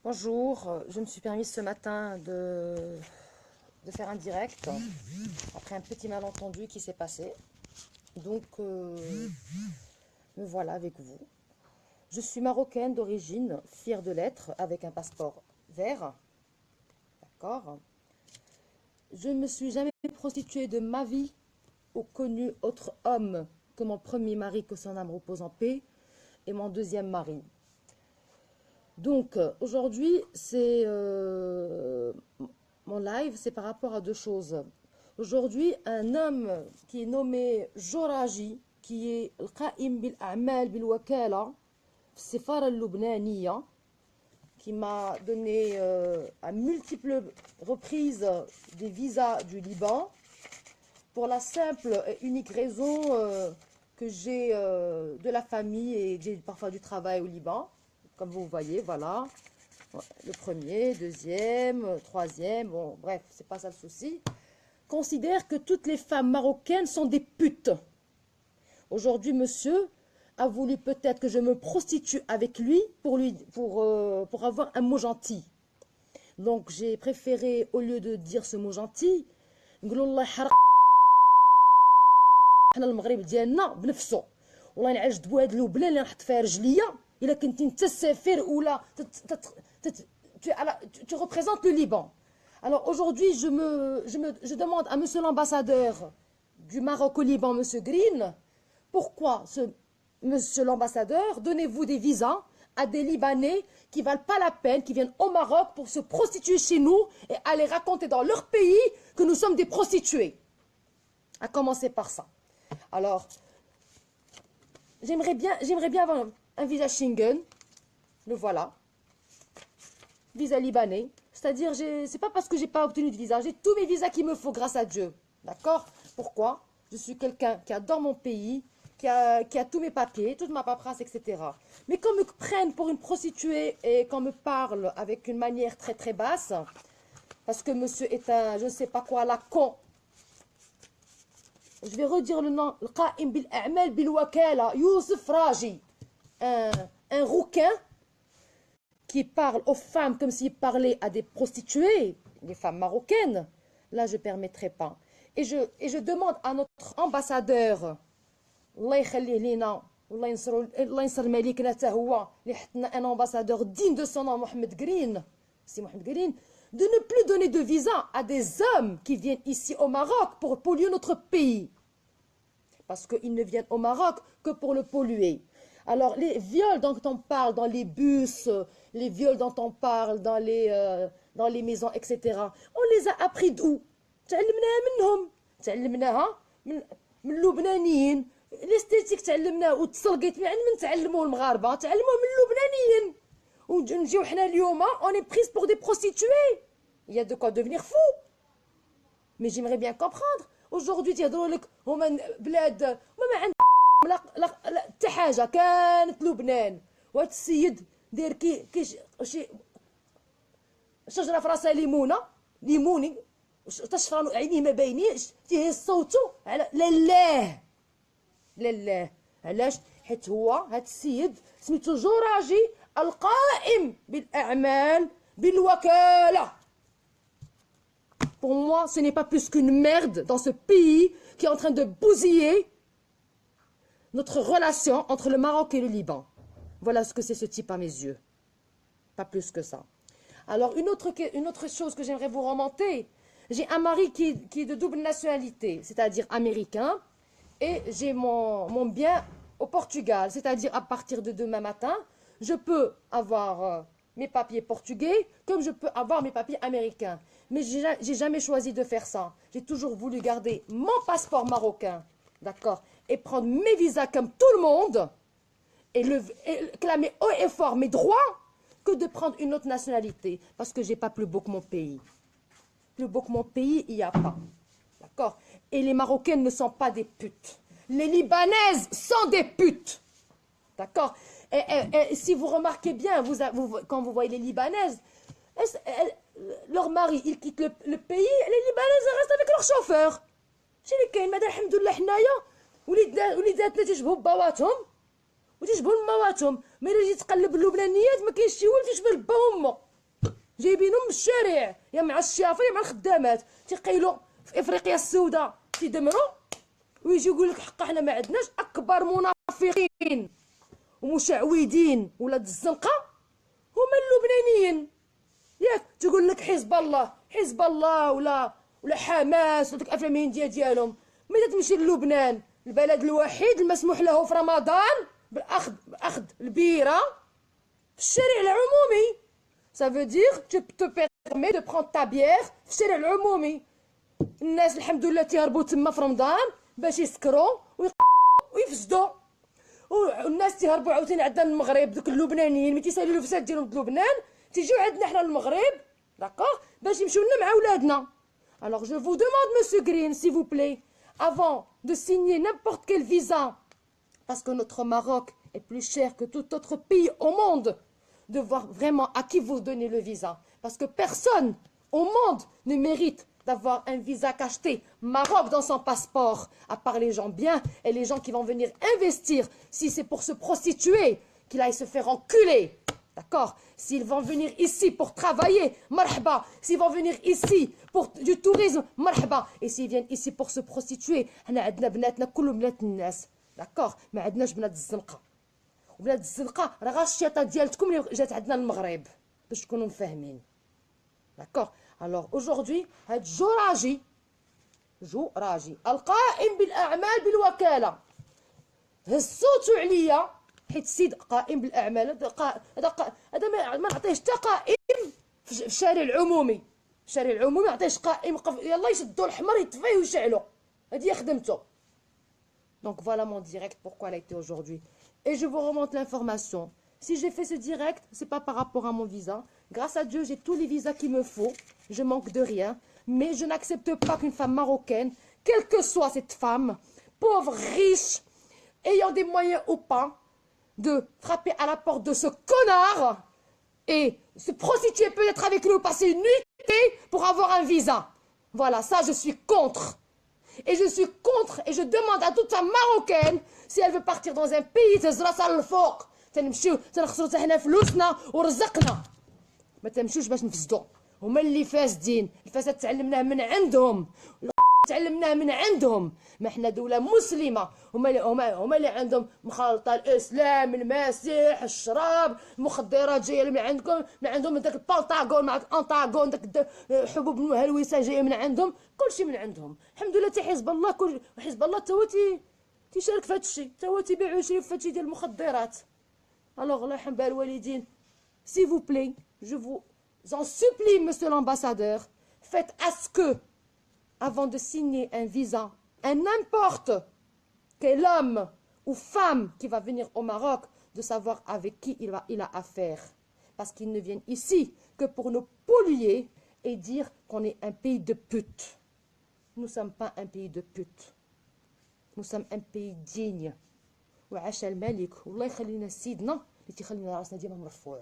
Bonjour, je me suis permis ce matin de faire un direct après un petit malentendu qui s'est passé. Donc, me voilà avec vous. Je suis marocaine d'origine, fière de l'être, avec un passeport vert. D'accord. Je ne me suis jamais prostituée de ma vie ou connu autre homme que mon premier mari, que son âme repose en paix, et mon deuxième mari. Donc aujourd'hui, mon live, c'est par rapport à deux choses. Aujourd'hui, un homme qui est nommé Joraji, qui est القائم بالأعمال بالوكالة في السفارة اللبنانية, qui m'a donné à multiples reprises des visas du Liban, pour la simple et unique raison que j'ai de la famille et que j'ai parfois du travail au Liban. Comme vous voyez, voilà, le premier, deuxième, troisième, bon, bref, c'est pas ça le souci. Considère que toutes les femmes marocaines sont des putes. Aujourd'hui, monsieur a voulu peut-être que je me prostitue avec lui pour avoir un mot gentil. Donc, j'ai préféré, au lieu de dire ce mot gentil, نقولوا الله يحرق حنا المغرب ديالنا بنفسه. والله نعجبوا هاد اللبنان اللي نحط فيها رجليا. إلا كنتي نتا السفير ولا tu représentes le Liban. Alors aujourd'hui, je demande à monsieur l'ambassadeur du Maroc au Liban, monsieur Green, pourquoi, monsieur l'ambassadeur, donnez-vous des visas à des Libanais qui ne valent pas la peine, qui viennent au Maroc pour se prostituer chez nous et aller raconter dans leur pays que nous sommes des prostituées. À commencer par ça. Alors, j'aimerais bien avoir un visa Schengen, le voilà, visa libanais, c'est-à-dire, c'est pas parce que j'ai pas obtenu de visa, j'ai tous mes visas qu'il me faut grâce à Dieu, d'accord? Pourquoi? Je suis quelqu'un qui adore mon pays, qui a tous mes papiers, toute ma paperasse, etc. Mais qu'on me prenne pour une prostituée et qu'on me parle avec une manière très très basse, parce que monsieur est un, je ne sais pas quoi, la con. Je vais redire le nom, القائم بالأعمال بالوكالة, Youssef Raji, un rouquin qui parle aux femmes comme s'il parlait à des prostituées, des femmes marocaines. Là, je ne permettrai pas. Et je demande à notre ambassadeur, الله يخليه لينا والله ينصر ملكنا حتى هو اللي حطنا un ambassadeur digne de son nom, Mohamed Green, c'est Mohamed Green, de ne plus donner de visa à des hommes qui viennent ici au Maroc pour polluer notre pays. Parce qu'ils ne viennent au Maroc que pour le polluer. Alors, les viols dont on parle dans les bus, les viols dont on parle dans les maisons, etc., on les a appris d'où? تعلمناها منهم. تعلمناها من اللبنانيين. الاستيتيك تعلمناه وتسلقيت من تعلموه المغاربة، تعلموه من اللبنانيين. ونجيو حنا اليوم on est prise pour des prostituées. Il y a de quoi devenir fou. Mais j'aimerais bien comprendre. Aujourd'hui تيهضروا لك هما بلاد ما عندهم لا حتى حاجة، كانت لبنان وهاد السيد داير شي شجرة في راسها ليموني تشفرانو عينيه ما باينينش تيهز صوتو على لله. علاش؟ حيت هو هاد السيد سميتو جوراجي القائم بالأعمال بالوكالة. Pour moi, ce n'est pas plus qu'une merde dans ce pays qui est en train de bousiller notre relation entre le Maroc et le Liban. Voilà ce que c'est ce type à mes yeux. Pas plus que ça. Alors, une autre chose que j'aimerais vous remonter, j'ai un mari qui est de double nationalité, c'est-à-dire américain, et j'ai mon bien au Portugal, c'est-à-dire à partir de demain matin, je peux avoir mes papiers portugais comme je peux avoir mes papiers américains. Mais j'ai jamais choisi de faire ça. J'ai toujours voulu garder mon passeport marocain, d'accord, et prendre mes visas comme tout le monde, et clamer haut et fort mes droits, que de prendre une autre nationalité, parce que j'ai pas plus beau que mon pays. Plus beau que mon pays, il n'y a pas. D'accord? Et les Marocaines ne sont pas des putes. Les Libanaises sont des putes. D'accord? Et si vous remarquez bien, quand vous voyez les Libanaises, leur mari, il quitte le pays, les Libanaises restent avec leur chauffeur. شي اللي كاين ماذا الحمد لله حنايا وليداتنا تيشبهوا باباتهم وتيشبهوا لمواتهم، ملي تجي تقلب اللبنانيات ما كاينش شي ولد تيشبه لبا وامه. جايبينهم من الشارع، يا مع الشافه يا مع الخدامات، تيقيلوا في افريقيا السوداء تيدمروا، ويجي يقول لك حقا حنا ما عندناش. اكبر منافقين ومشعوذين ولاد الزنقه هما اللبنانيين. ياك تقول لك حزب الله، حزب الله ولا حماس ولا ديك الافلام الهنديه ديالهم. ملي تمشي للبنان، البلد الوحيد المسموح له في رمضان باخذ البيره في الشارع العمومي. Ça veut dire tu te permets de prendre ta bière في الشارع العمومي. الناس الحمد لله تيهربوا تما في رمضان باش يسكروا ويفسدوا، والناس تيهربوا عاوتاني عندنا المغرب. دوك اللبنانيين ملي تيسالوا الفساد ديالهم في لبنان تيجيو عندنا حنا المغرب، داكوغ، باش يمشيو لنا مع ولادنا. Alors je vous demande, monsieur Green, s'il vous plaît, avant de signer n'importe quel visa, parce que notre Maroc est plus cher que tout autre pays au monde, de voir vraiment à qui vous donnez le visa. Parce que personne au monde ne mérite d'avoir un visa cacheté Maroc dans son passeport, à part les gens bien et les gens qui vont venir investir. Si c'est pour se prostituer, qu'il aille se faire enculer. D'accord? S'ils vont venir ici pour travailler, marhaba. S'ils vont venir ici pour du tourisme, marhaba. Et s'ils viennent ici pour se prostituer, حنا عندنا بناتنا كلهم بنات الناس. D'accord? ما عندناش بنات الزنقة. وبنات الزنقة راه غير الشيطة ديالتكم اللي جات عندنا المغرب باش تكونوا فاهمين. D'accord? Alors aujourd'hui, هاد جو راجي القائم بالأعمال بالوكالة. هزوتو عليا حيت السيد قائم بالاعمال. هذا ما نعطيهش حتى قائم في الشارع العمومي. الشارع العمومي ما نعطيهش قائم يلا يشدوا الحمر يطفيه ويشعلوا، هذه هي خدمته. Donc voilà mon direct, pourquoi elle a été aujourd'hui. Et je vous remonte l'information. Si j'ai fait ce direct, c'est pas par rapport à mon visa. Grâce à Dieu, j'ai tous les visas qu'il me faut. Je manque de rien. Mais je n'accepte pas qu'une femme marocaine, quelle que soit cette femme, pauvre, riche, ayant des moyens ou pas, de frapper à la porte de ce connard et se prostituer peut-être avec lui ou passer une nuitée pour avoir un visa. Voilà, ça je suis contre. Et je suis contre et je demande à toute femme marocaine, si elle veut partir dans un pays, تهز راسها للفوق. تنمشيو تنخسروا حتى حنا فلوسنا ورزقنا. ما تمشيوش باش نفسدوا. هما اللي فاسدين، الفساد تعلمناه من عندهم. تعلمناه من عندهم. ما احنا دولة مسلمة، هما اللي عندهم مخالطة الإسلام، المسيح، الشراب، المخدرات جاية من عندكم، من عندهم داك البالطاغون مع الانطاغون، داك حبوب الهلوسة جاية من عندهم، كلشي من عندهم. الحمد لله حتى حزب الله، حزب الله تا هو تيشارك في هذا الشيء، تا هو تيبيع ويشري في هذا الشيء ديال المخدرات. الوغ الله يرحم بها الوالدين. S'il vous plaît, je vous en supplie, monsieur l'ambassadeur, faites à ce que avant de signer un visa, un n'importe quel homme ou femme qui va venir au Maroc, de savoir avec qui il a affaire. Parce qu'ils ne viennent ici que pour nous polluer et dire qu'on est un pays de putes. Nous ne sommes pas un pays de putes. Nous sommes un pays digne. وعاش الملك والله يخلينا سيدنا اللي تيخلينا راسنا ديما مرفوع.